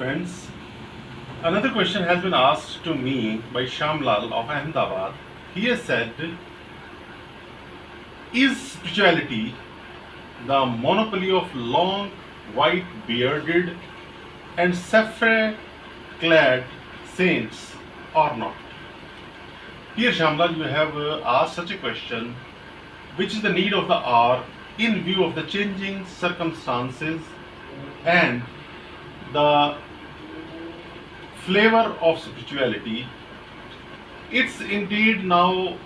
friends. Another question has been asked to me by Shamlal of Ahmedabad. He has said, is spirituality the monopoly of long, white, bearded, and saffron-clad saints or not? Dear Shamlal, you have asked such a question, which is the need of the hour in view of the changing circumstances and the flavor of spirituality. It's indeed now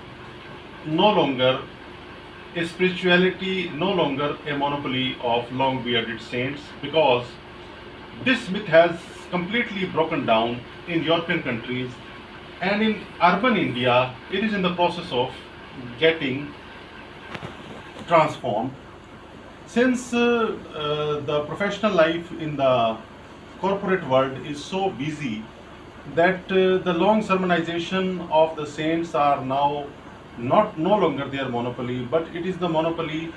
no longer a spirituality, no longer a monopoly of long bearded saints, because this myth has completely broken down in European countries, and in urban India it is in the process of getting transformed. Since the professional life in the corporate world is so busy that the long sermonization of the saints are now no longer their monopoly, but it is the monopoly,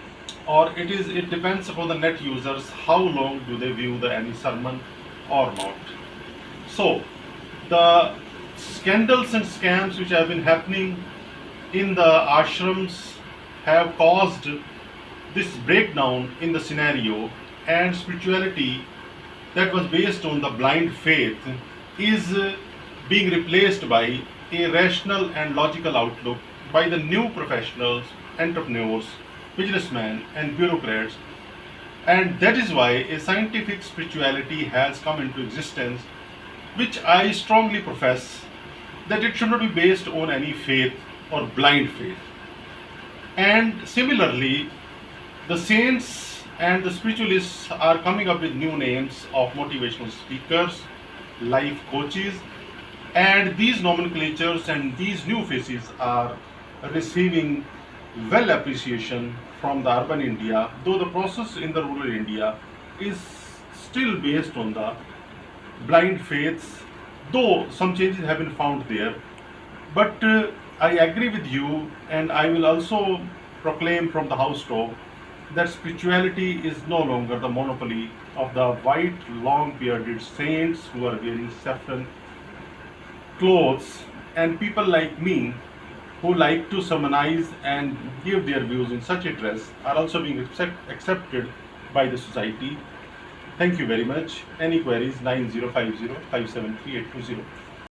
or it depends upon the net users how long do they view any sermon or not. So the scandals and scams which have been happening in the ashrams have caused this breakdown in the scenario, and spirituality that was based on the blind faith is being replaced by a rational and logical outlook by the new professionals, entrepreneurs, businessmen, and bureaucrats. And that is why a scientific spirituality has come into existence, which I strongly profess that it should not be based on any faith or blind faith. And similarly, the saints and the spiritualists are coming up with new names of motivational speakers, life coaches, and these nomenclatures and these new faces are receiving well appreciation from the urban India, though the process in the rural India is still based on the blind faiths, though some changes have been found there. But I agree with you, and I will also proclaim from the housetop that spirituality is no longer the monopoly of the white, long bearded saints who are wearing saffron clothes, and people like me who like to sermonize and give their views in such a dress are also being accepted by the society. Thank you very much. Any queries? 9050 573 820.